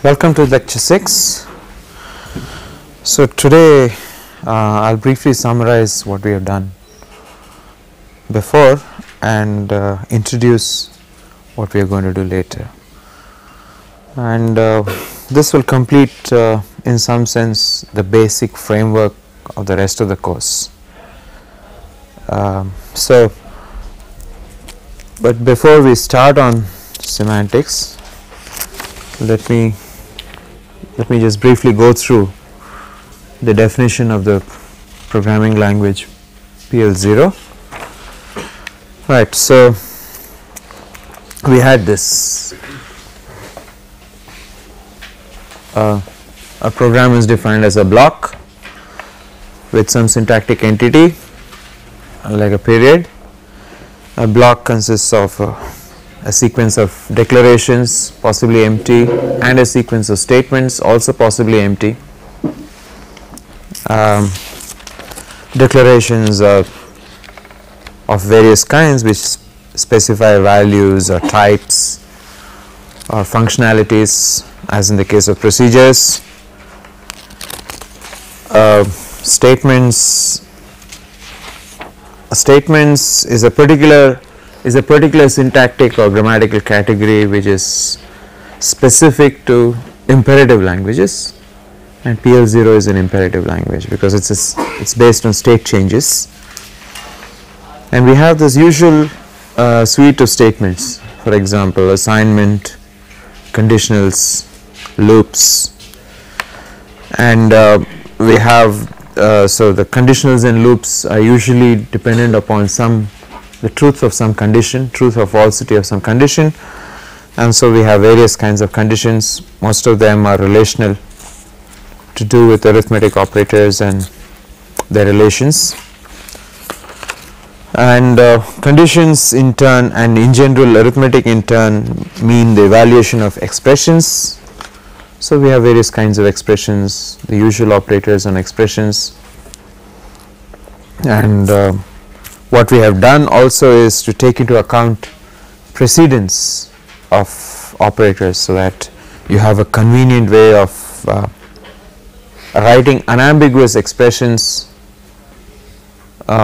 Welcome to lecture 6. So today I'll briefly summarize what we have done before and introduce what we are going to do later, and this will complete in some sense the basic framework of the rest of the course. But before we start on semantics, let me just briefly go through the definition of the programming language PL0. Right, so we had this a program is defined as a block with some syntactic entity like a period. A block consists of a sequence of declarations, possibly empty, and a sequence of statements, also possibly empty. Declarations of various kinds which specify values or types or functionalities, as in the case of procedures. Statements is a particular syntactic or grammatical category which is specific to imperative languages, and PL0 is an imperative language because it's based on state changes. And we have this usual suite of statements, for example assignment, conditionals, loops, and we have so the conditionals and loops are usually dependent upon the truth of some condition, truth or falsity of some condition, and so we have various kinds of conditions. Most of them are relational, to do with arithmetic operators and their relations, and conditions in turn, and in general arithmetic in turn, mean the evaluation of expressions. So we have various kinds of expressions, the usual operators on expressions, and what we have done also is to take into account precedence of operators, so that you have a convenient way of writing unambiguous expressions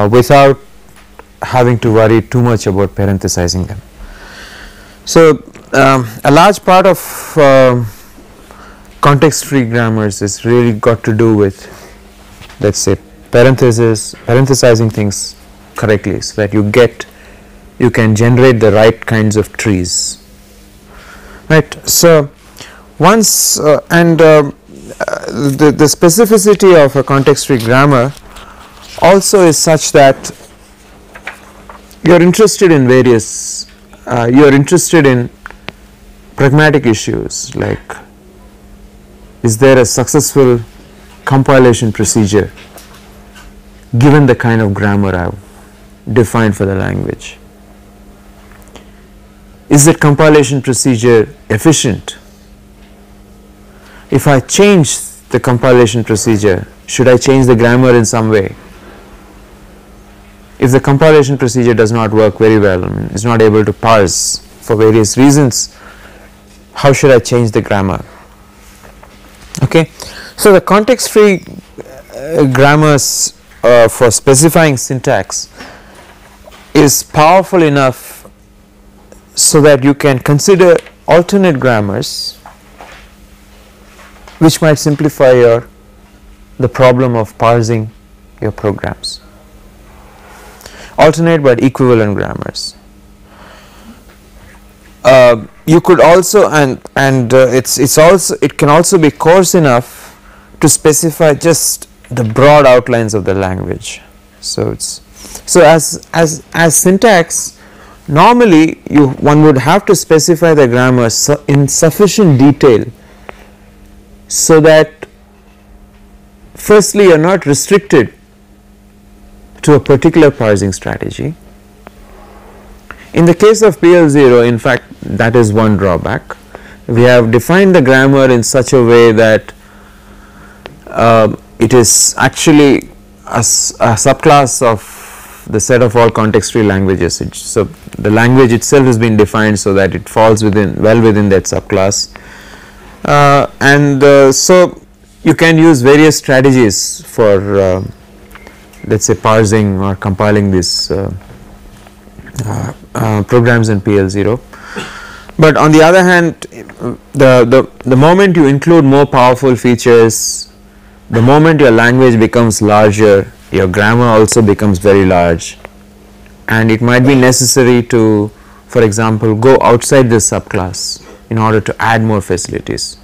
without having to worry too much about parenthesizing them. So a large part of context free grammars is really got to do with, let's say, parenthesizing things correctly, so that you can generate the right kinds of trees, right. So once the specificity of a context free grammar also is such that you are interested in pragmatic issues, like is there a successful compilation procedure given the kind of grammar I have defined for the language? Is that compilation procedure efficient? If I change the compilation procedure, should I change the grammar in some way? If the compilation procedure does not work very well, is not able to parse for various reasons, how should I change the grammar? Okay, so the context free grammars for specifying syntax is powerful enough so that you can consider alternate grammars which might simplify the problem of parsing your programs. Alternate but equivalent grammars. You could also it can also be coarse enough to specify just the broad outlines of the language. So as syntax, normally one would have to specify the grammar in sufficient detail so that firstly you are not restricted to a particular parsing strategy. In the case of PL0, in fact, that is one drawback. We have defined the grammar in such a way that it is actually a subclass of the set of all context free languages. So the language itself has been defined so that it falls well within that subclass, So you can use various strategies for let us say parsing or compiling these programs in PL0. But on the other hand, the moment you include more powerful features, the moment your language becomes larger, your grammar also becomes very large, and it might be necessary to, for example, go outside this subclass in order to add more facilities.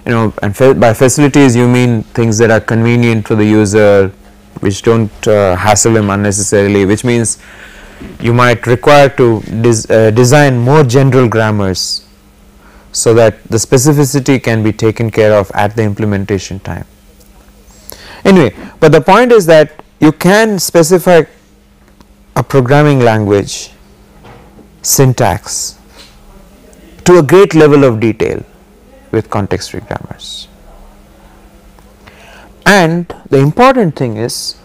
You know, and by facilities you mean things that are convenient for the user, which don't hassle him unnecessarily, which means you might require to design more general grammars so that the specificity can be taken care of at the implementation time. Anyway, but the point is that you can specify a programming language syntax to a great level of detail with context free grammars. And the important thing is,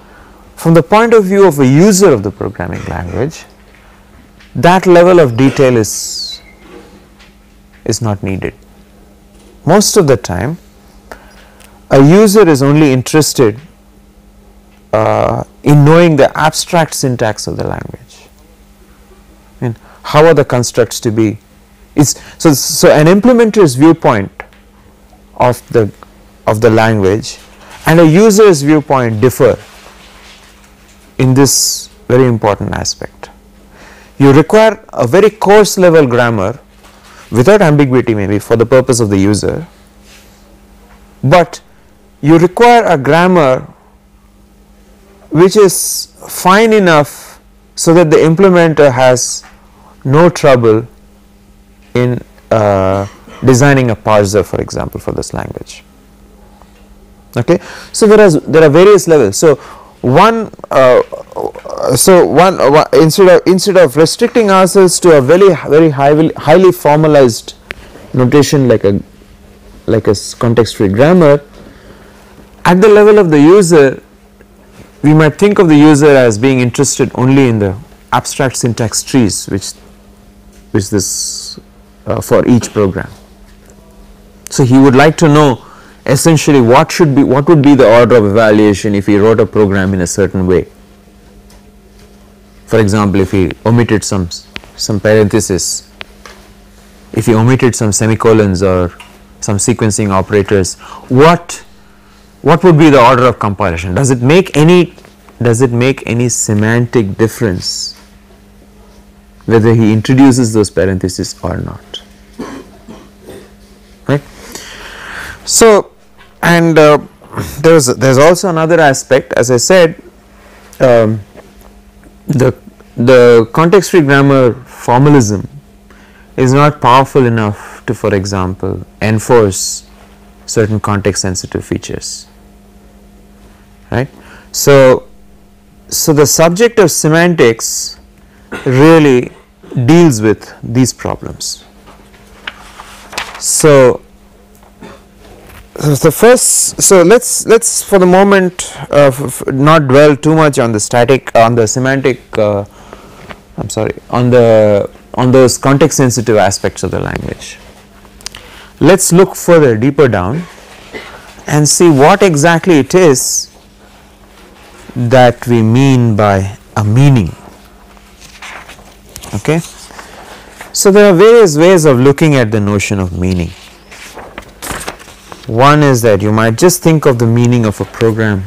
from the point of view of a user of the programming language, that level of detail is not needed. Most of the time a user is only interested in knowing the abstract syntax of the language. And how are the constructs to be? So an implementer's viewpoint of the language and a user's viewpoint differ in this very important aspect. You require a very coarse level grammar without ambiguity, maybe for the purpose of the user, but you require a grammar which is fine enough so that the implementer has no trouble in designing a parser, for example, for this language. Okay, so there are various levels. So instead of restricting ourselves to a very highly formalized notation like a context free grammar, at the level of the user we might think of the user as being interested only in the abstract syntax trees which this for each program. So he would like to know essentially what would be the order of evaluation if he wrote a program in a certain way. For example, if he omitted some parentheses, if he omitted some semicolons or some sequencing operators, what would be the order of compilation? Does it make any semantic difference whether he introduces those parentheses or not? Right. So, and there's also another aspect, as I said, the context free grammar formalism is not powerful enough to, for example, enforce certain context sensitive features, right. So the subject of semantics really deals with these problems. So let's for the moment not dwell too much on on those context sensitive aspects of the language. Let's look further deeper down and see what exactly it is that we mean by a meaning. Okay, so there are various ways of looking at the notion of meaning. One is that you might just think of the meaning of a program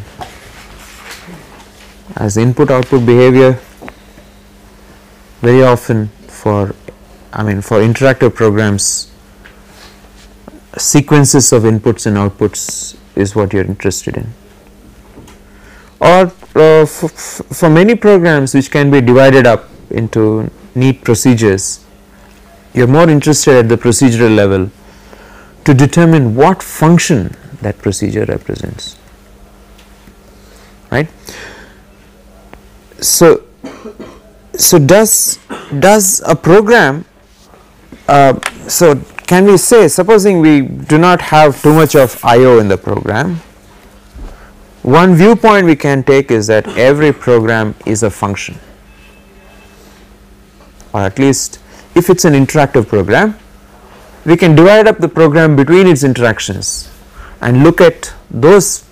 as input output behavior. Very often for interactive programs, sequences of inputs and outputs is what you are interested in, or for many programs which can be divided up into neat procedures, you are more interested at the procedural level to determine what function that procedure represents, right. So does a program, so can we say, supposing we do not have too much of I/O in the program, one viewpoint we can take is that every program is a function, or at least if it's an interactive program, we can divide up the program between its interactions and look at those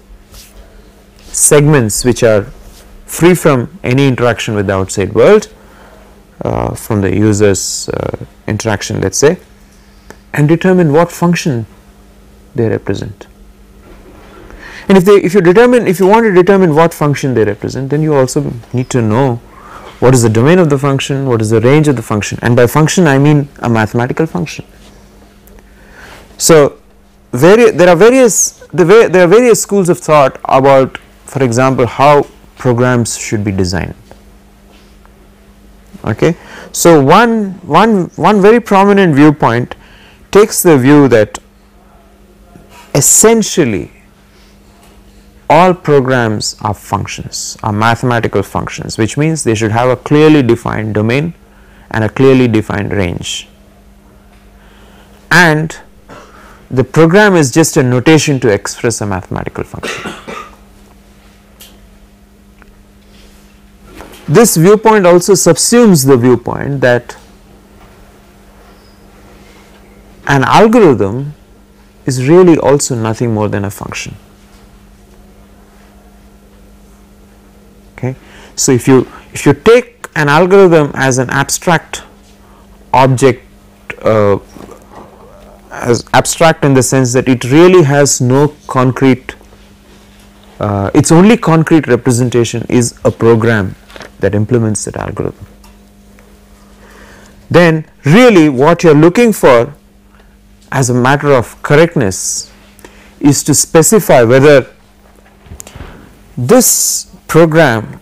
segments which are free from any interaction with the outside world, from the user's interaction, let us say, and determine what function they represent. And if you want to determine what function they represent, then you also need to know what is the domain of the function, what is the range of the function, and by function I mean a mathematical function. So there are various schools of thought about, for example, how programs should be designed. Okay, so one very prominent viewpoint takes the view that essentially all programs are functions, are mathematical functions, which means they should have a clearly defined domain and a clearly defined range, and the program is just a notation to express a mathematical function. This viewpoint also subsumes the viewpoint that an algorithm is really also nothing more than a function. Okay. So if you take an algorithm as an abstract object, as abstract in the sense that it really has no concrete, its only concrete representation is a program that implements that algorithm, then really what you are looking for as a matter of correctness is to specify whether this program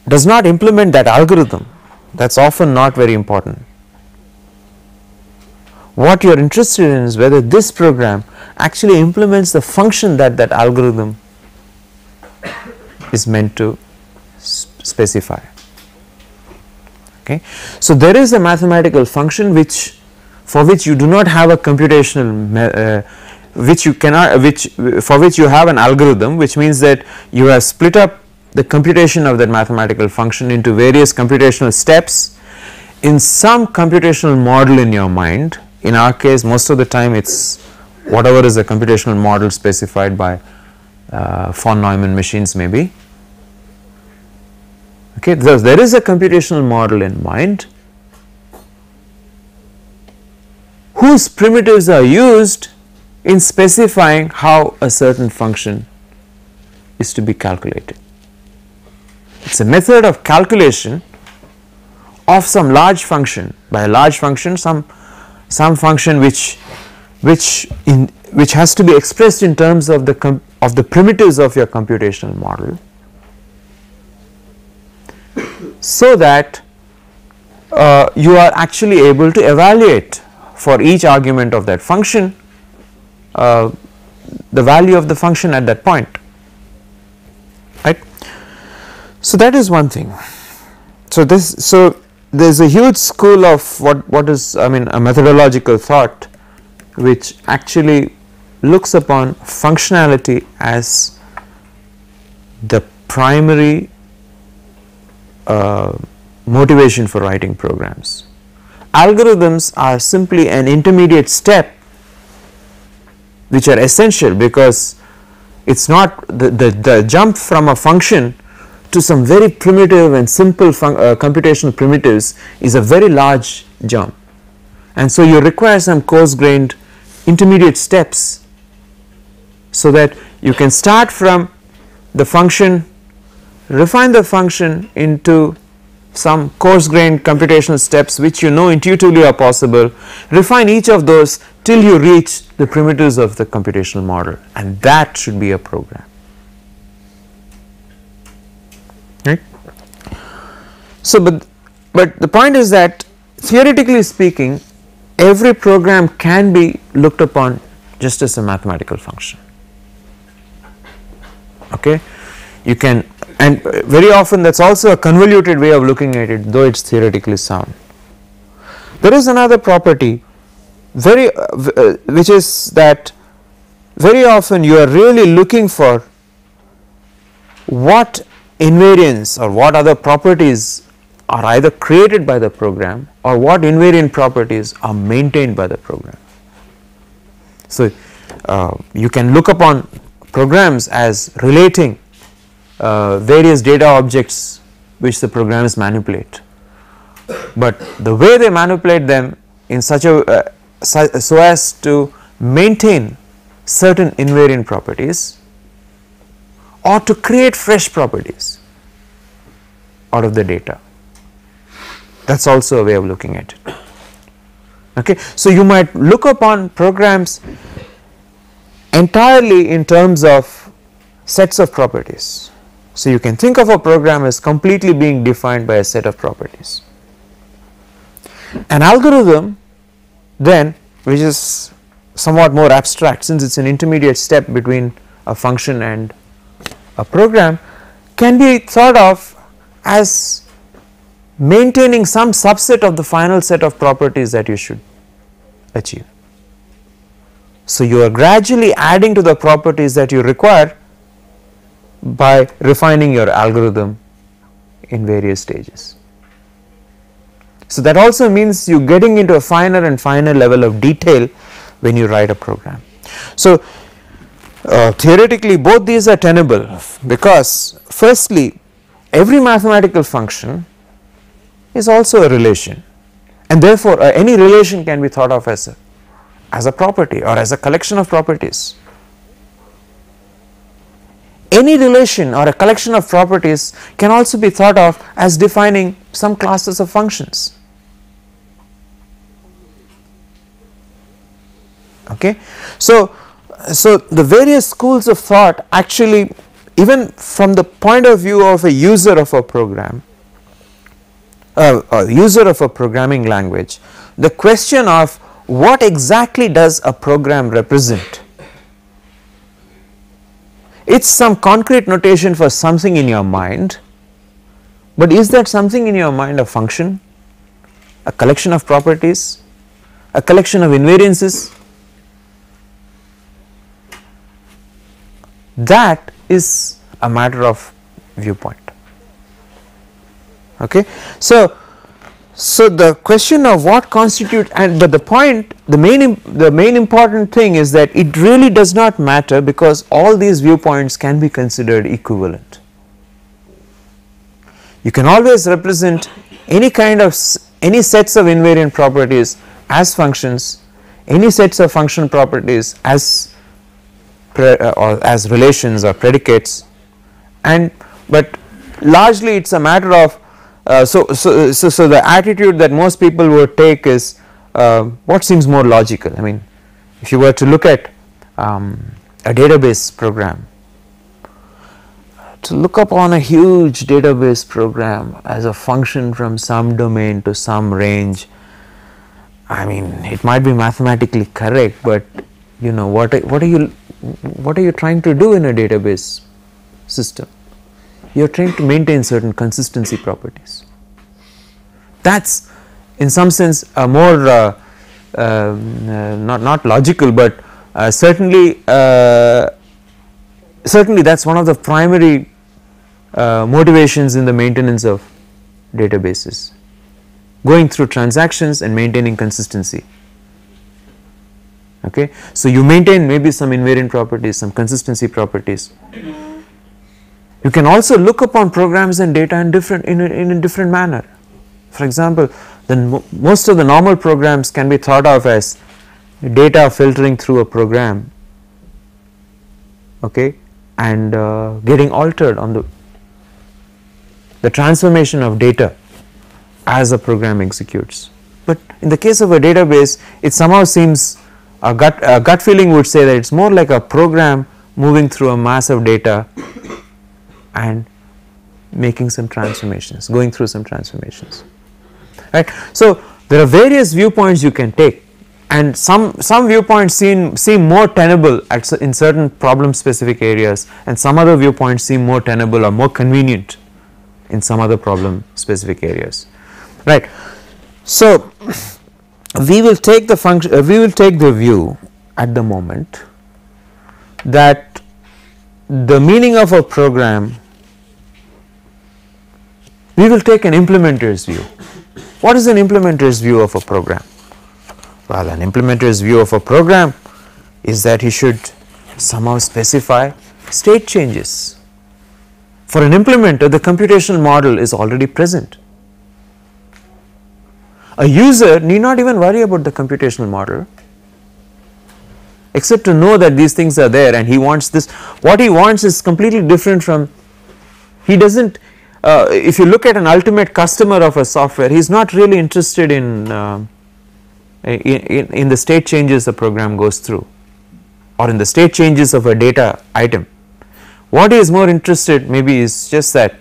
does not implement that algorithm. That is often not very important. What you are interested in is whether this program actually implements the function that that algorithm is meant to specify. Okay. So there is a mathematical function for which you do not have a computational for which you have an algorithm, which means that you have split up the computation of that mathematical function into various computational steps in some computational model in your mind. In our case, most of the time it is whatever is a computational model specified by von Neumann machines maybe. Okay, thus there is a computational model in mind whose primitives are used in specifying how a certain function is to be calculated. It is a method of calculation of some large function. By a large function, some function which has to be expressed in terms of the primitives of your computational model, so that you are actually able to evaluate for each argument of that function the value of the function at that point, right. So that is one thing. So there is a huge school of what is, I mean, a methodological thought which actually looks upon functionality as the primary motivation for writing programs. Algorithms are simply an intermediate step which are essential, because it is not the jump from a function to some very primitive and simple computational primitives is a very large jump, and so you require some coarse grained intermediate steps so that you can start from the function, refine the function into some coarse grained computational steps which you know intuitively are possible, refine each of those till you reach the primitives of the computational model, and that should be a program, right. So but the point is that theoretically speaking, every program can be looked upon just as a mathematical function. Okay, you can, and very often that is also a convoluted way of looking at it, though it is theoretically sound. There is another property which is that very often you are really looking for what invariants or what other properties are either created by the program or what invariant properties are maintained by the program. So, you can look upon programs as relating various data objects which the programs manipulate, but the way they manipulate them in such a so as to maintain certain invariant properties or to create fresh properties out of the data. That is also a way of looking at it. Okay. So, you might look upon programs entirely in terms of sets of properties. So, you can think of a program as completely being defined by a set of properties. An algorithm then, which is somewhat more abstract, since it is an intermediate step between a function and a program, can be thought of as maintaining some subset of the final set of properties that you should achieve. So, you are gradually adding to the properties that you require by refining your algorithm in various stages. So, that also means you getting into a finer and finer level of detail when you write a program. So, theoretically both these are tenable, because firstly every mathematical function is also a relation, and therefore any relation can be thought of as a property or as a collection of properties. Any relation or a collection of properties can also be thought of as defining some classes of functions. Okay. So, the various schools of thought actually, even from the point of view of a user of a program, a user of a programming language, the question of what exactly does a program represent? It is some concrete notation for something in your mind, but is that something in your mind a function, a collection of properties, a collection of invariances? That is a matter of viewpoint. Okay. So, the question of what constitutes, but the main important thing is that it really does not matter, because all these viewpoints can be considered equivalent. You can always represent any sets of invariant properties as functions, any sets of function properties as or as relations or predicates, but largely it is a matter of so the attitude that most people would take is what seems more logical. I mean, if you were to look at a database program, to look upon a huge database program as a function from some domain to some range, I mean, it might be mathematically correct, but you know, what are you trying to do in a database system? You are trying to maintain certain consistency properties. That is in some sense a more not logical, but certainly that is one of the primary motivations in the maintenance of databases, going through transactions and maintaining consistency. Okay. So, you maintain maybe some invariant properties, some consistency properties. You can also look upon programs and data in a different manner. For example, most of the normal programs can be thought of as data filtering through a program, okay, and getting altered on the transformation of data as a program executes. But in the case of a database, it somehow seems a gut feeling would say that it is more like a program moving through a mass of data and making some transformations, going through some transformations, right. So, there are various viewpoints you can take, and some viewpoints seem more tenable in certain problem specific areas, and some other viewpoints seem more tenable or more convenient in some other problem specific areas, right. So, we will take the view at the moment that the meaning of a program, we will take an implementer's view. What is an implementer's view of a program? Well, an implementer's view of a program is that he should somehow specify state changes. For an implementer, the computational model is already present. A user need not even worry about the computational model, except to know that these things are there and he wants this. What he wants is completely different from, he does not, if you look at an ultimate customer of a software, he is not really interested in the state changes the program goes through, or in the state changes of a data item. What he is more interested maybe is just that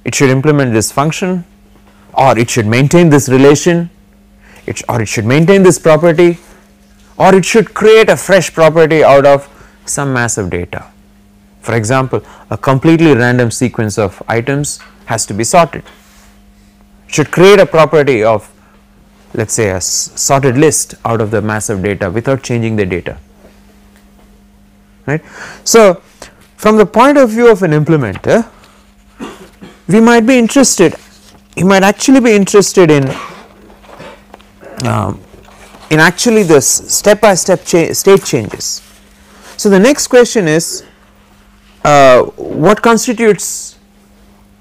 it should implement this function, or it should maintain this relation, or it should maintain this property, or it should create a fresh property out of some mass of data. For example, a completely random sequence of items has to be sorted. It should create a property of, let us say, a sorted list out of the mass of data without changing the data, right. So, from the point of view of an implementer, we might be interested, he might actually be interested in actually this step-by-step state changes. So, the next question is, what constitutes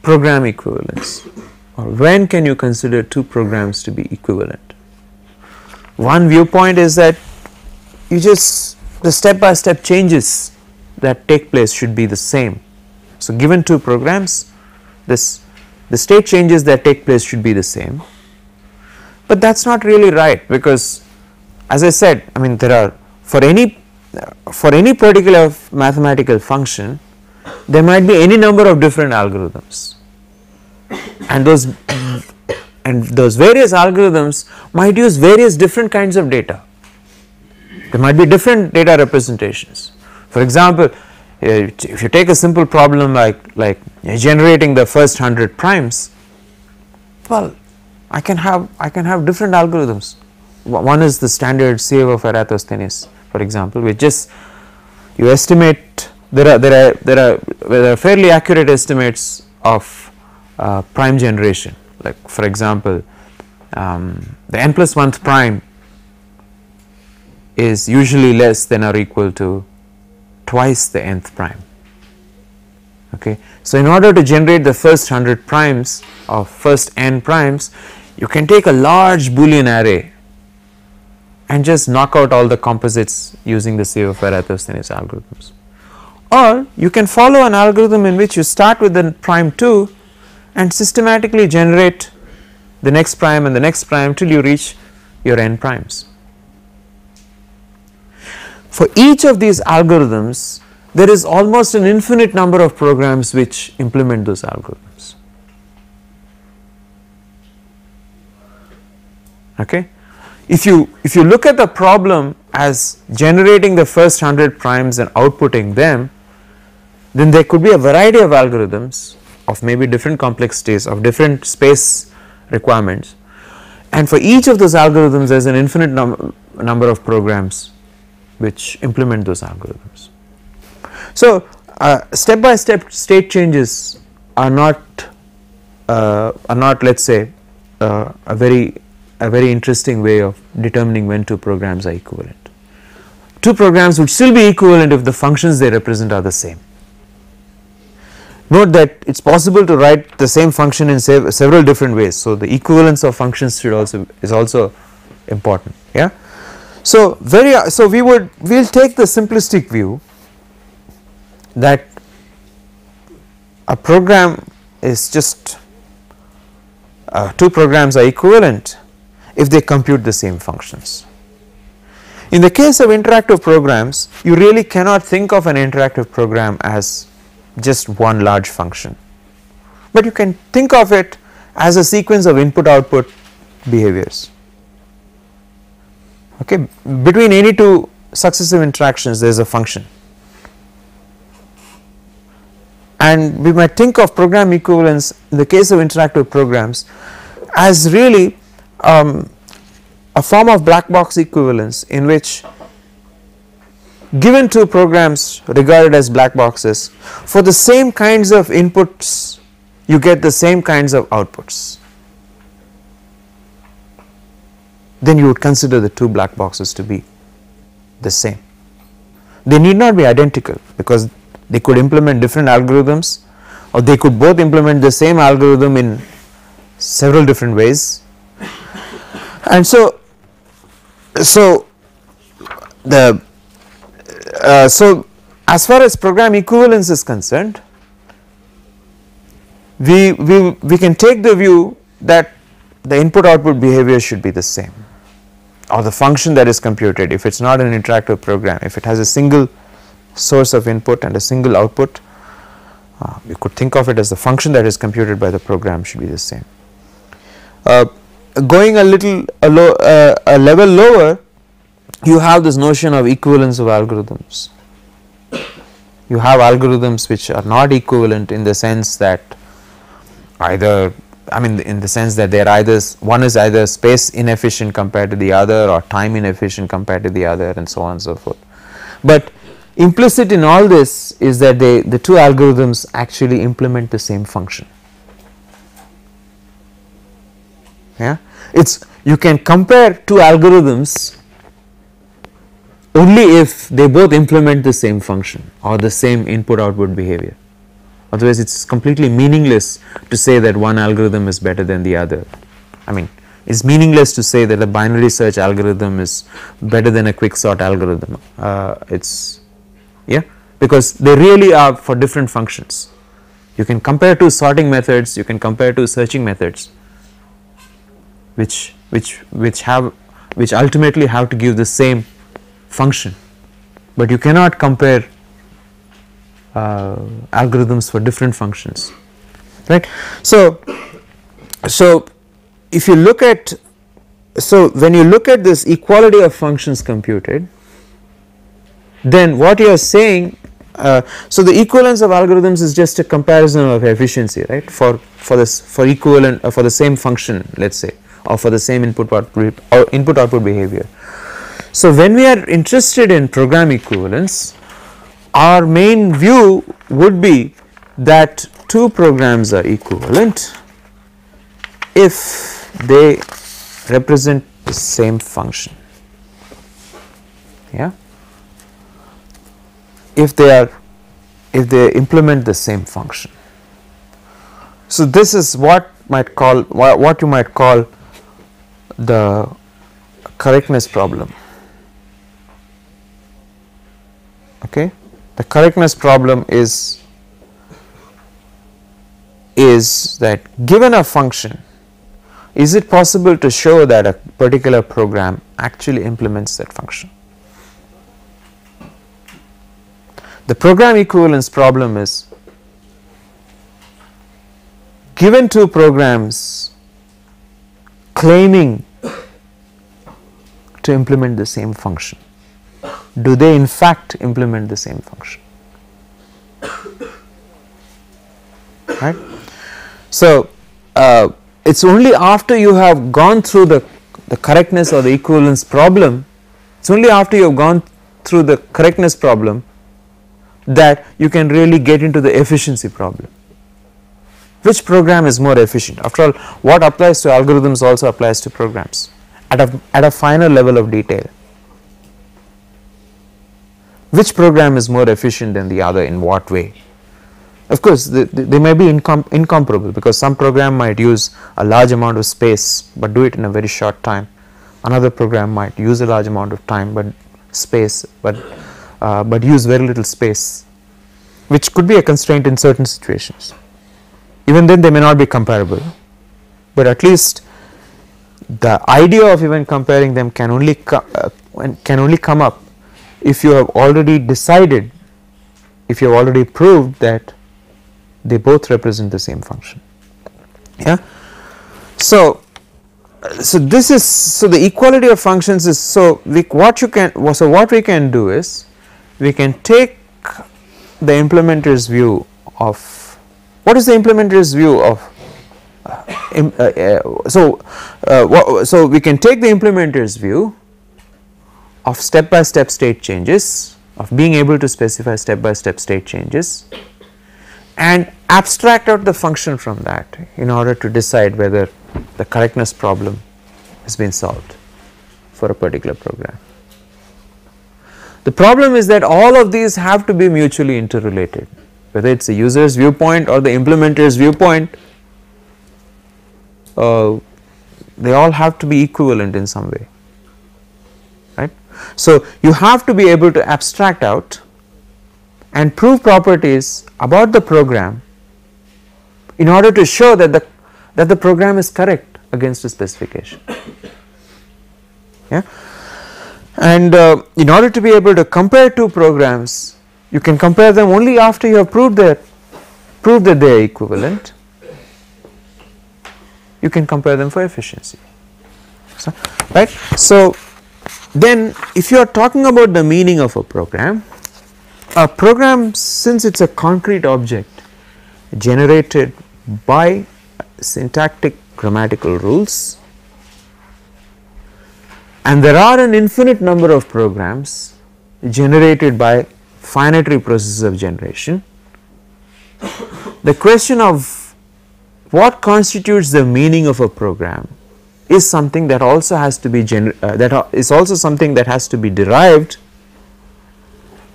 program equivalence, or when can you consider two programs to be equivalent? One viewpoint is that you just, the step-by-step changes that take place should be the same. So, given two programs, the state changes that take place should be the same, but that is not really right, because as I said, I mean, there are, for any particular mathematical function, there might be any number of different algorithms, and those various algorithms might use various different kinds of data. There might be different data representations. For example, if you take a simple problem like generating the first 100 primes, well, I can have different algorithms. One is the standard sieve of Eratosthenes, for example, which just you estimate, there are fairly accurate estimates of prime generation. Like, for example, the n plus 1th prime is usually less than or equal to twice the nth prime. Okay. So, in order to generate the first 100 primes of first n primes, you can take a large Boolean array and just knock out all the composites using the sieve of Eratosthenes algorithms. Or you can follow an algorithm in which you start with the prime 2 and systematically generate the next prime and the next prime till you reach your n primes. For each of these algorithms, there is almost an infinite number of programs which implement those algorithms. Okay. If you look at the problem as generating the first 100 primes and outputting them, then there could be a variety of algorithms of maybe different complexities, of different space requirements, and for each of those algorithms there is an infinite number of programs which implement those algorithms. So, step by step state changes are not let us say a very interesting way of determining when two programs are equivalent. Two programs would still be equivalent if the functions they represent are the same. Note that it is possible to write the same function in several different ways. So, the equivalence of functions is also important. Yeah. So, we will take the simplistic view that a program is just two programs are equivalent if they compute the same functions. In the case of interactive programs, you really cannot think of an interactive program as just one large function, but you can think of it as a sequence of input output behaviors. Okay. Between any two successive interactions there is a function, and we might think of program equivalence in the case of interactive programs as really a form of black box equivalence in which, given two programs regarded as black boxes, for the same kinds of inputs you get the same kinds of outputs, then you would consider the two black boxes to be the same. They need not be identical, because they could implement different algorithms, or they could both implement the same algorithm in several different ways. And so the so as far as program equivalence is concerned, we can take the view that the input output behavior should be the same, or the function that is computed, if it is not an interactive program, if it has a single source of input and a single output, you could think of it as the function that is computed by the program should be the same. Going a level lower, you have this notion of equivalence of algorithms. You have algorithms which are not equivalent in the sense that in the sense that they are either, one is either space inefficient compared to the other, or time inefficient compared to the other, and so on and so forth. But implicit in all this is that the two algorithms actually implement the same function. Yeah, you can compare two algorithms only if they both implement the same function or the same input output behavior. Otherwise, it is completely meaningless to say that one algorithm is better than the other. It is meaningless to say that a binary search algorithm is better than a quicksort algorithm. Because they really are for different functions. You can compare two sorting methods, you can compare two searching methods, which ultimately have to give the same function, but you cannot compare algorithms for different functions, right. So if you look at, when you look at this equality of functions computed, then what you are saying, so the equivalence of algorithms is just a comparison of efficiency, right, for equivalent for the same function, let us say, or for the same input output behavior. So when we are interested in program equivalence, our main view would be that two programs are equivalent if they represent the same function. Yeah, if they implement the same function. So this is what you might call the correctness problem. Okay, the correctness problem is that given a function, is it possible to show that a particular program actually implements that function? The program equivalence problem is, given two programs claiming to implement the same function, do they in fact implement the same function? Right. So it is only after you have gone through the correctness or the equivalence problem, it is only after you have gone through the correctness problem that you can really get into the efficiency problem. Which program is more efficient? After all, what applies to algorithms also applies to programs at a finer level of detail. Which program is more efficient than the other, in what way? Of course, they may be incomparable, because some program might use a large amount of space but do it in a very short time. Another program might use a large amount of time but use very little space, which could be a constraint in certain situations. Even then they may not be comparable, but at least the idea of even comparing them can only come up if you have already decided, if you have already proved that they both represent the same function. Yeah. So the equality of functions is, what we can do is, we can take the implementer's view of, what is the implementer's view of so we can take the implementer's view of step-by-step state changes, of being able to specify step-by-step state changes, and abstract out the function from that in order to decide whether the correctness problem has been solved for a particular program. The problem is that all of these have to be mutually interrelated, whether it is the user's viewpoint or the implementer's viewpoint, they all have to be equivalent in some way, right. So, you have to be able to abstract out and prove properties about the program in order to show that the program is correct against a specification. Yeah. And in order to be able to compare two programs, you can compare them only after you have proved that they are equivalent. You can compare them for efficiency. So, right. So, then if you are talking about the meaning of a program, since it is a concrete object generated by syntactic grammatical rules, and there are an infinite number of programs generated by finitary processes of generation, the question of what constitutes the meaning of a program is something that also has to be something that has to be derived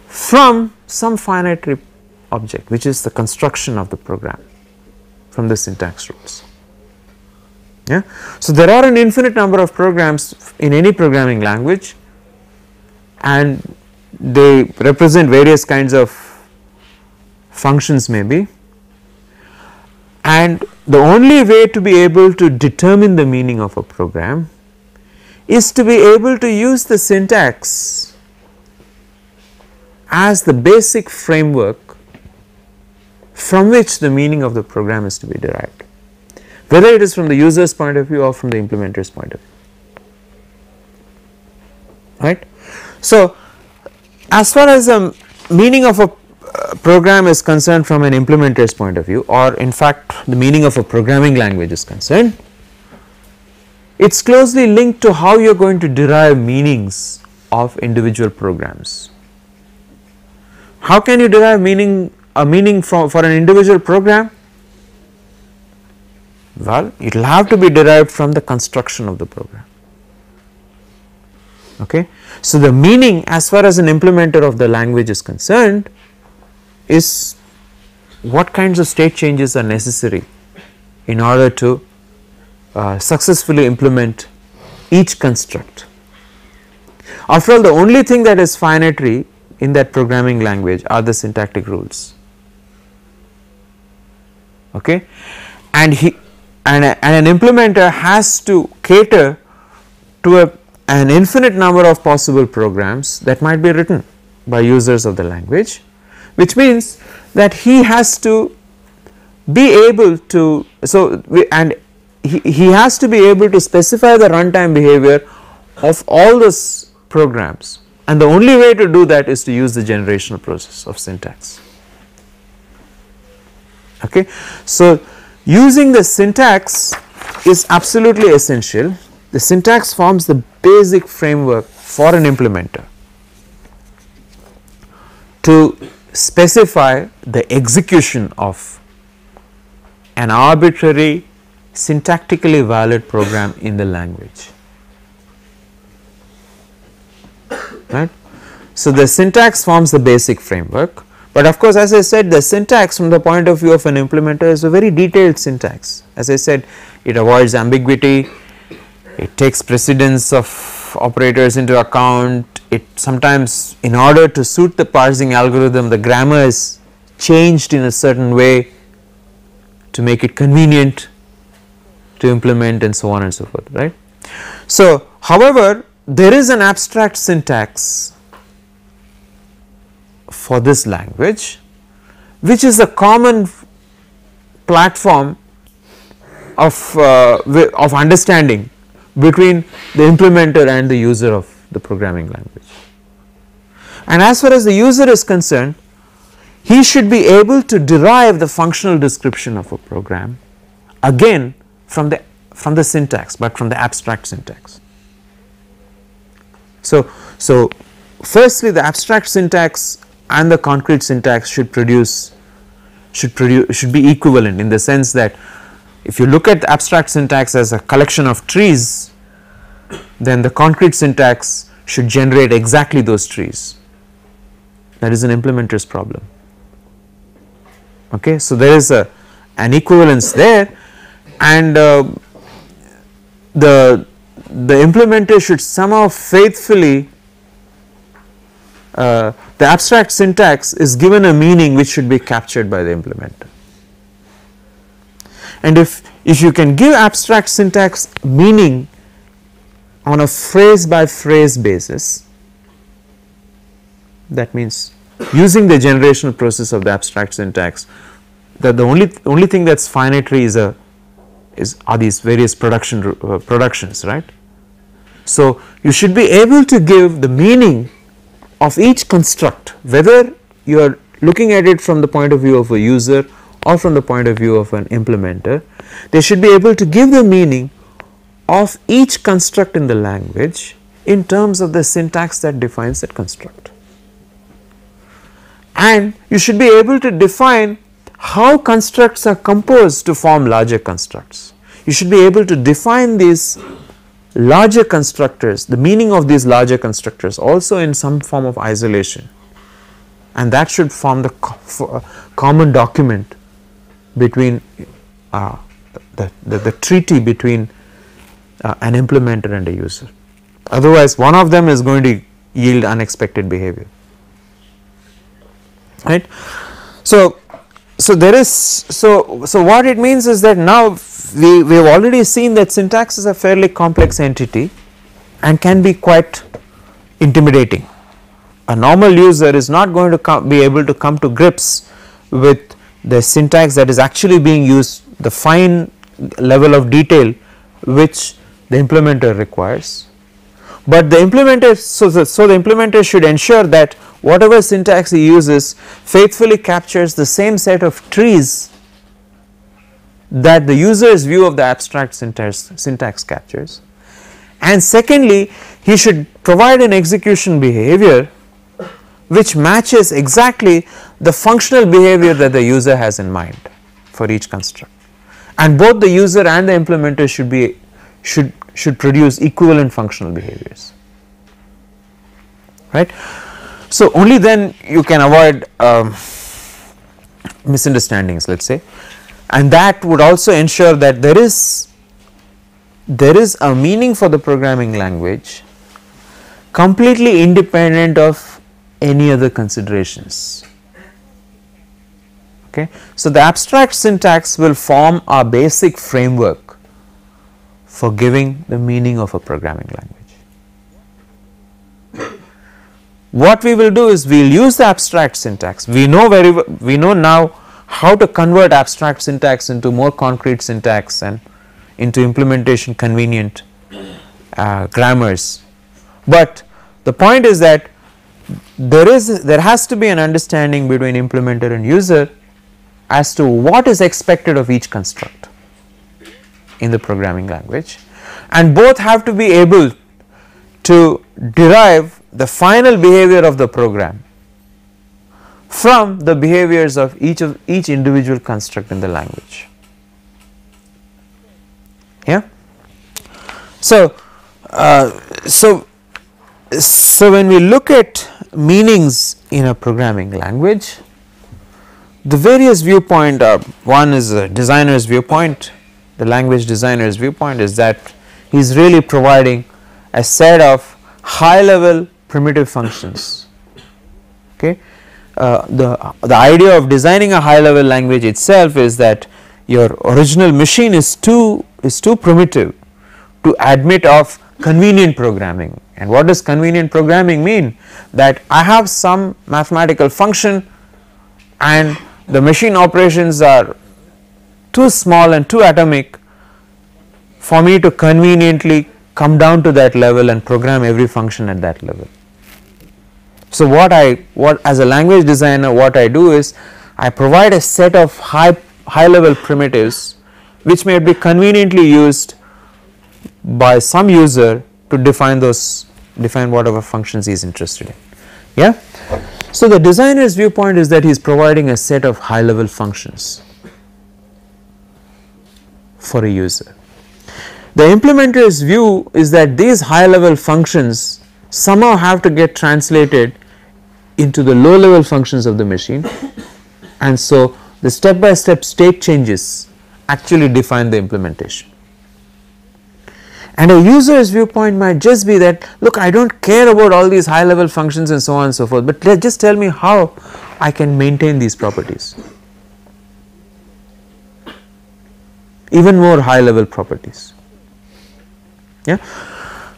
from some finitary object, which is the construction of the program from the syntax rules. Yeah. So, there are an infinite number of programs in any programming language, and they represent various kinds of functions maybe, and the only way to be able to determine the meaning of a program is to be able to use the syntax as the basic framework from which the meaning of the program is to be derived, whether it is from the user's point of view or from the implementer's point of view, right. So, as far as the meaning of a program is concerned from an implementer's point of view, or in fact the meaning of a programming language is concerned, it is closely linked to how you are going to derive meanings of individual programs. How can you derive a meaning for an individual program? Well, it will have to be derived from the construction of the program. Okay. So, the meaning as far as an implementer of the language is concerned is what kinds of state changes are necessary in order to successfully implement each construct. After all, the only thing that is finitary in that programming language are the syntactic rules. Okay. And an implementer has to cater to an infinite number of possible programs that might be written by users of the language, which means that he has to be able to, he has to be able to specify the runtime behavior of all those programs, and the only way to do that is to use the generational process of syntax. Okay. So, using the syntax is absolutely essential. The syntax forms the basic framework for an implementer to specify the execution of an arbitrary syntactically valid program in the language, right. So, the syntax forms the basic framework, but of course, as I said, the syntax from the point of view of an implementer is a very detailed syntax. As I said, it avoids ambiguity, it takes precedence of operators into account, it sometimes, in order to suit the parsing algorithm, the grammar is changed in a certain way to make it convenient to implement, and so on and so forth, right. So, however, there is an abstract syntax for this language, which is a common platform of understanding between the implementer and the user of the programming language. And as far as the user is concerned, he should be able to derive the functional description of a program again from the syntax, but from the abstract syntax. So, firstly, the abstract syntax and the concrete syntax should be equivalent, in the sense that if you look at the abstract syntax as a collection of trees, then the concrete syntax should generate exactly those trees. That is an implementer's problem. Okay, so there is an equivalence there, and the implementer should somehow faithfully the abstract syntax is given a meaning which should be captured by the implementer. And if you can give abstract syntax meaning on a phrase by phrase basis, that means using the generational process of the abstract syntax, that the only thing that's finitary are these various productions, right. So you should be able to give the meaning of each construct, whether you are looking at it from the point of view of a user or from the point of view of an implementer. They should be able to give the meaning of each construct in the language in terms of the syntax that defines that construct. And you should be able to define how constructs are composed to form larger constructs. You should be able to define these larger constructors, the meaning of these larger constructors also in some form of isolation, and that should form the common document between the treaty between an implementer and a user. Otherwise, one of them is going to yield unexpected behavior, right. So what it means is that now we have already seen that syntax is a fairly complex entity and can be quite intimidating. A normal user is not going to be able to come to grips with the syntax that is actually being used, the fine level of detail which the implementer requires. But the implementer, so the implementer should ensure that whatever syntax he uses faithfully captures the same set of trees that the user's view of the abstract syntax captures. And secondly, he should provide an execution behavior which matches exactly the functional behavior that the user has in mind for each construct, and both the user and the implementer should produce equivalent functional behaviors, right. So only then you can avoid misunderstandings, let us say, and that would also ensure that there is a meaning for the programming language completely independent of any other considerations. Okay. So the abstract syntax will form our basic framework for giving the meaning of a programming language. What we will do is we will use the abstract syntax. We know now how to convert abstract syntax into more concrete syntax and into implementation convenient grammars. But the point is that there has to be an understanding between implementer and user as to what is expected of each construct in the programming language, and both have to be able to derive the final behavior of the program from the behaviors of each individual construct in the language. Yeah. So when we look at meanings in a programming language, the various viewpoint, one is a designer's viewpoint, the language designer's viewpoint is that he is really providing a set of high level primitive functions. Okay. The idea of designing a high level language itself is that your original machine is too primitive to admit of convenient programming. And what does convenient programming mean? That I have some mathematical function and the machine operations are too small and too atomic for me to conveniently come down to that level and program every function at that level. So what as a language designer, what I do is I provide a set of high level primitives which may be conveniently used by some user to define whatever functions he is interested in. Yeah. So the designer's viewpoint is that he is providing a set of high level functions for a user. The implementer's view is that these high level functions somehow have to get translated into the low level functions of the machine, and so the step by step state changes actually define the implementation. And a user's viewpoint might just be that, look, I don't care about all these high level functions and so on and so forth, but just tell me how I can maintain these properties, even more high level properties. Yeah.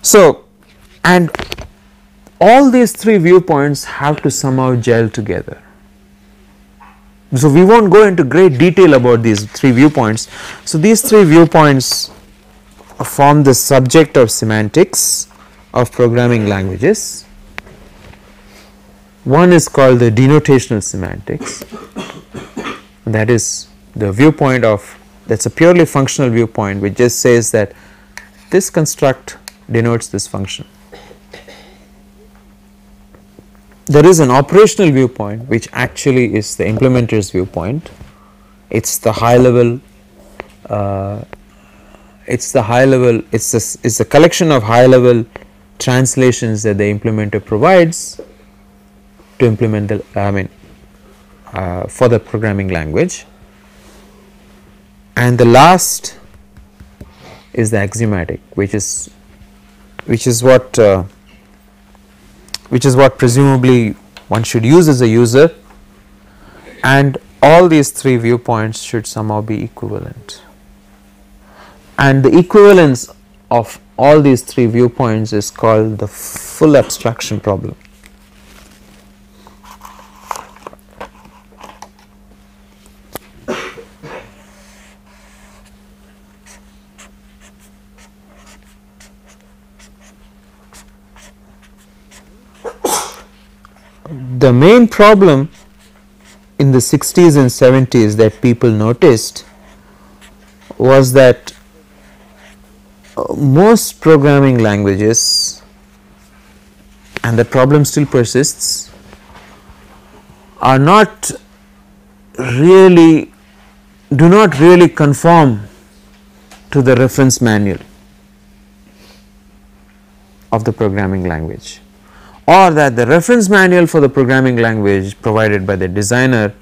So, and all these three viewpoints have to somehow gel together. So, we will not go into great detail about these three viewpoints. So, these three viewpoints form the subject of semantics of programming languages. One is called the denotational semantics, that is the viewpoint of, that is a purely functional viewpoint which just says that this construct denotes this function. There is an operational viewpoint which actually is the implementer's viewpoint. It is the high level it's a collection of high level translations that the implementer provides to implement the for the programming language. And the last is the axiomatic, which is what presumably one should use as a user, and all these three viewpoints should somehow be equivalent. And the equivalence of all these three viewpoints is called the full abstraction problem. The main problem in the 60s and 70s that people noticed was that most programming languages, and the problem still persists, are not really, do not really conform to the reference manual of the programming language, or that the reference manual for the programming language provided by the designer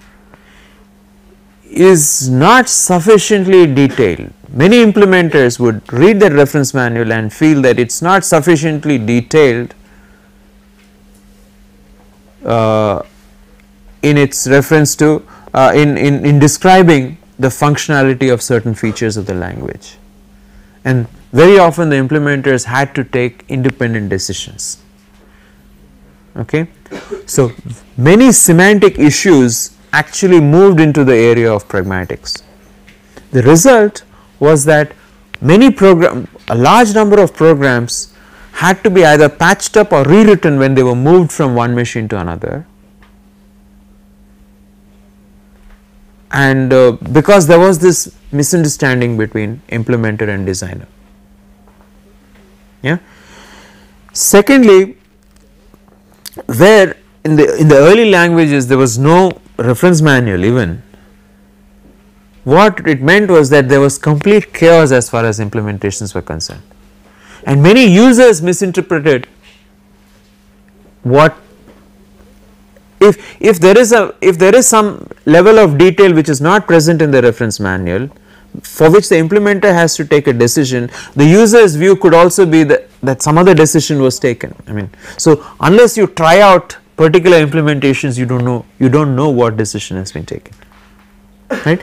is not sufficiently detailed. Many implementers would read the reference manual and feel that it is not sufficiently detailed in its reference to in describing the functionality of certain features of the language, and very often the implementers had to take independent decisions. Okay. So, many semantic issues actually moved into the area of pragmatics. The result was that a large number of programs had to be either patched up or rewritten when they were moved from one machine to another, and because there was this misunderstanding between implementer and designer. Yeah. Secondly, where in the early languages there was no reference manual even, what it meant was that there was complete chaos as far as implementations were concerned, and many users misinterpreted what if there is some level of detail which is not present in the reference manual, for which the implementer has to take a decision, the user's view could also be that some other decision was taken. I mean, so unless you try out particular implementations, you don't know what decision has been taken, right.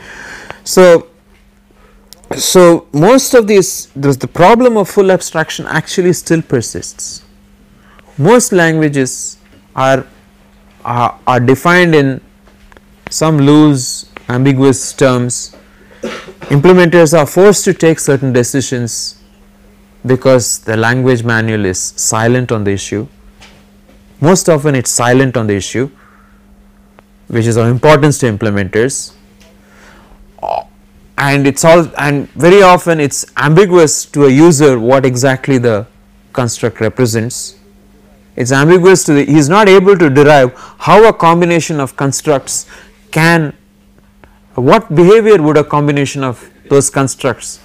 So most of these, the problem of full abstraction actually still persists. Most languages are defined in some loose, ambiguous terms. Implementers are forced to take certain decisions because the language manual is silent on the issue. Most often it is silent on the issue, which is of importance to implementers, and very often it is ambiguous to a user what exactly the construct represents. It is ambiguous to he is not able to derive how a combination of constructs can, what behavior would a combination of those constructs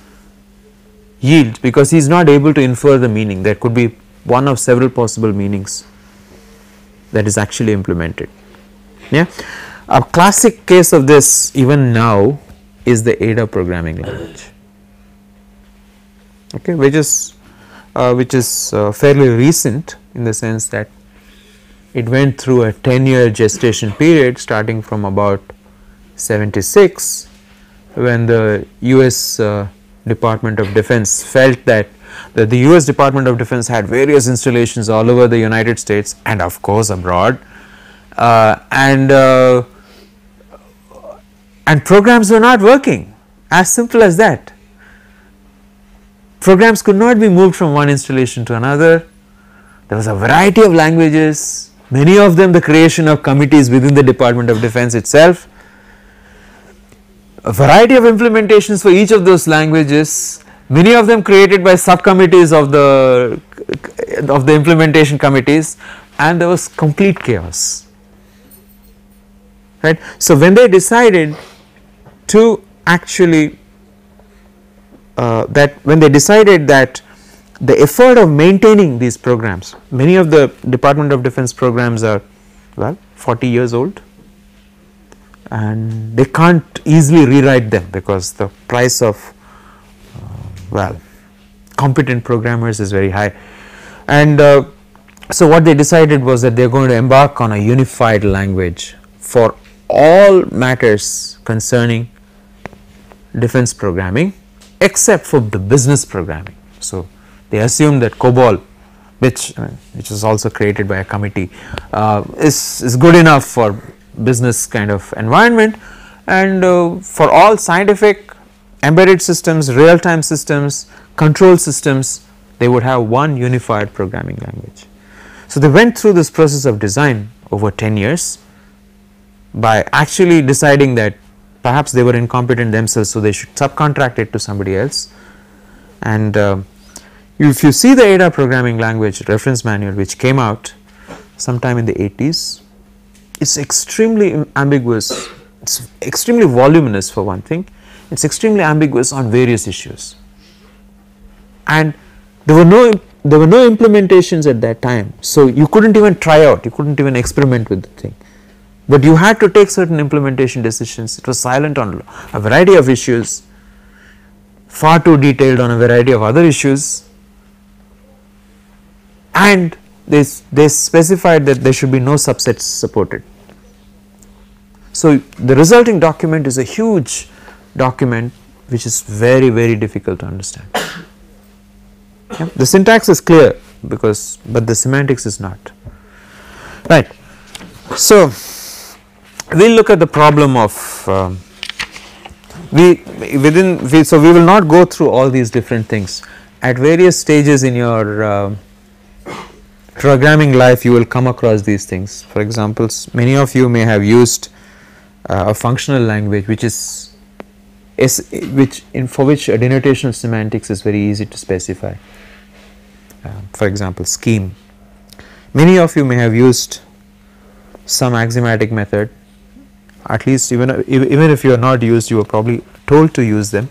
yield, because he is not able to infer the meaning. There could be one of several possible meanings. that is actually implemented. Yeah, a classic case of this even now is the Ada programming language, okay, which is fairly recent in the sense that it went through a 10-year gestation period starting from about 76, when the US Department of Defense felt that the US Department of Defense had various installations all over the United States and of course abroad, and programs were not working, as simple as that. Programs could not be moved from one installation to another. There was a variety of languages, many of them the creation of committees within the Department of Defense itself, a variety of implementations for each of those languages, many of them created by subcommittees of the implementation committees, and there was complete chaos, right. So when they decided to actually that the effort of maintaining these programs, many of the Department of Defense programs are 40 years old, and they can't easily rewrite them because the price of competent programmers is very high. And so what they decided was that they are going to embark on a unified language for all matters concerning defense programming except for the business programming. So they assumed that COBOL, which is also created by a committee, is good enough for business kind of environment, and for all scientific, embedded systems, real time systems, control systems, they would have one unified programming language. So they went through this process of design over 10 years by actually deciding that perhaps they were incompetent themselves, so they should subcontract it to somebody else. And if you see the Ada programming language reference manual, which came out sometime in the 80s, it's extremely ambiguous, it's extremely voluminous for one thing, it's extremely ambiguous on various issues, and there were no implementations at that time, so you couldn't even try out, you couldn't even experiment with the thing, but you had to take certain implementation decisions. It was silent on a variety of issues, far too detailed on a variety of other issues, and they specified that there should be no subsets supported. So the resulting document is a huge document which is very, very difficult to understand. Yeah. The syntax is clear but the semantics is not, right. So we will look at the problem of so we will not go through all these different things. At various stages in your programming life you will come across these things. For example, many of you may have used a functional language for which a denotational semantics is very easy to specify. For example, scheme. Many of you may have used some axiomatic method, at least even if you are not used, you are probably told to use them,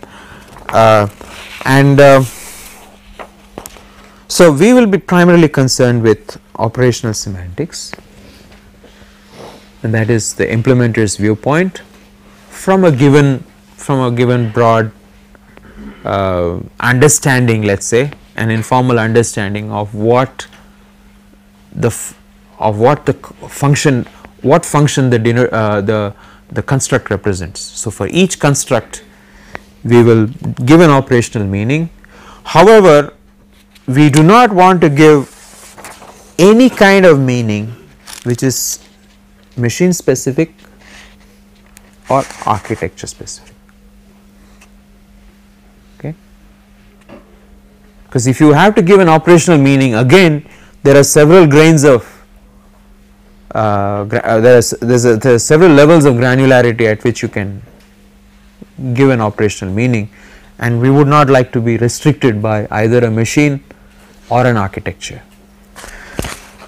so we will be primarily concerned with operational semantics, and that is the implementer's viewpoint from a given broad understanding, let us say an informal understanding of what function the construct represents. So for each construct we will give an operational meaning. However, we do not want to give any kind of meaning which is machine specific or architecture specific, okay, because if you have to give an operational meaning, again there are several grains of there are several levels of granularity at which you can give an operational meaning, and we would not like to be restricted by either a machine or an architecture.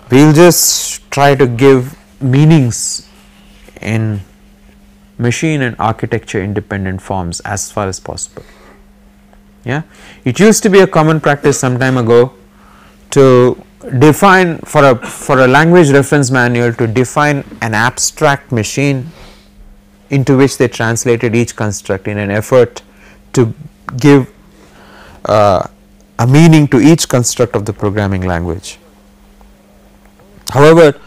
We will just try to give meanings in machine and architecture independent forms as far as possible. Yeah, it used to be a common practice some time ago to define for a language reference manual to define an abstract machine into which they translated each construct in an effort to give a meaning to each construct of the programming language. However,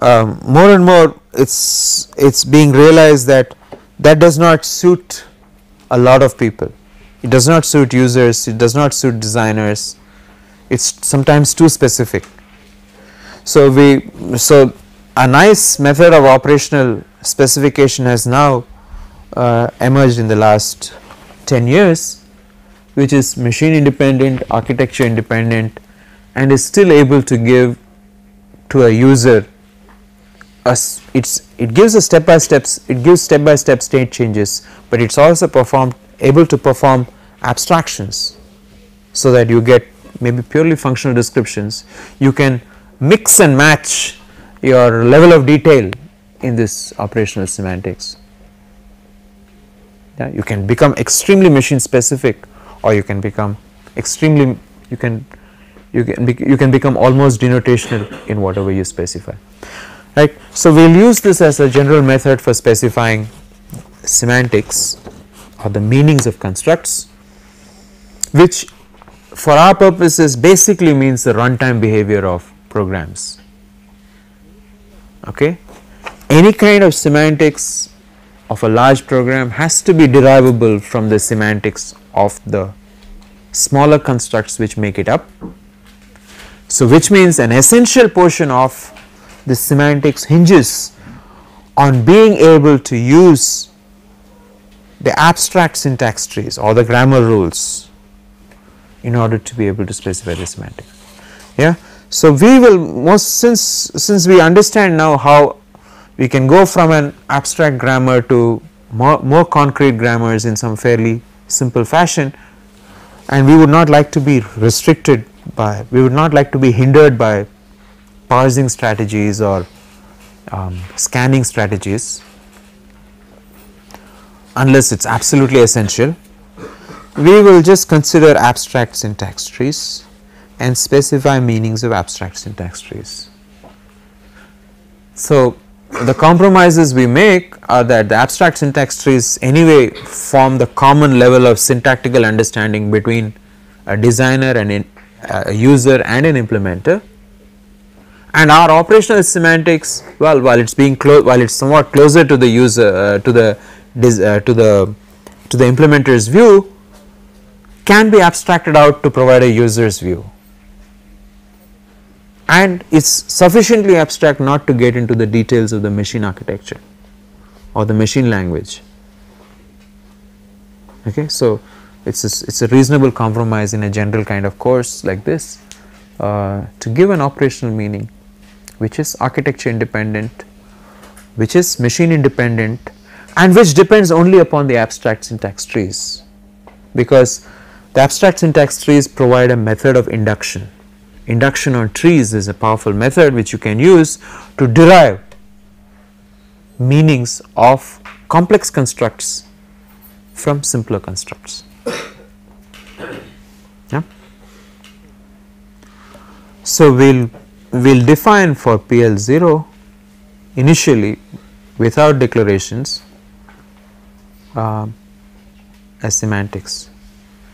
more and more it's being realized that that does not suit a lot of people. It does not suit users, it does not suit designers, it's sometimes too specific. So a nice method of operational specification has now emerged in the last 10 years, which is machine independent, architecture independent, and is still able to give to a user it gives a step by step state changes, but it's also able to perform abstractions, so that you get maybe purely functional descriptions. You can mix and match your level of detail in this operational semantics. Yeah, you can become extremely machine specific, or you can become extremely you can become almost denotational in whatever you specify. Right. So, we will use this as a general method for specifying semantics or the meanings of constructs, which for our purposes basically means the runtime behavior of programs. Okay. Any kind of semantics of a large program has to be derivable from the semantics of the smaller constructs which make it up. So, which means an essential portion of the semantics hinges on being able to use the abstract syntax trees or the grammar rules in order to be able to specify the semantics. Yeah. So, we will since we understand now how we can go from an abstract grammar to more concrete grammars in some fairly simple fashion, and we would not like to be restricted by, we would not like to be hindered by parsing strategies or scanning strategies unless it is absolutely essential. We will just consider abstract syntax trees and specify meanings of abstract syntax trees. So, the compromises we make are that the abstract syntax trees anyway form the common level of syntactical understanding between a designer and a user and an implementer, and our operational semantics, well, while it's somewhat closer to the user to the implementer's view, can be abstracted out to provide a user's view, and it's sufficiently abstract not to get into the details of the machine architecture or the machine language. Okay, so it's a reasonable compromise in a general kind of course like this to give an operational meaning which is architecture independent, which is machine independent, and which depends only upon the abstract syntax trees, because the abstract syntax trees provide a method of induction. Induction on trees is a powerful method which you can use to derive meanings of complex constructs from simpler constructs. Yeah. So, we will define for PL0 initially without declarations as semantics,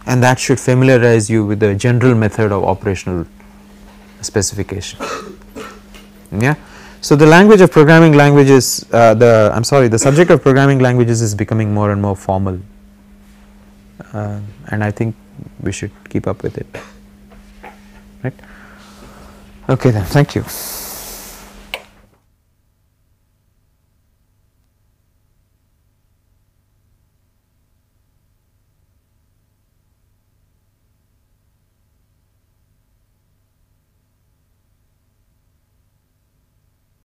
and that should familiarize you with the general method of operational specification. Yeah. So, the language of programming languages, the subject of programming languages is becoming more and more formal, and I think we should keep up with it, right. Okay then, thank you.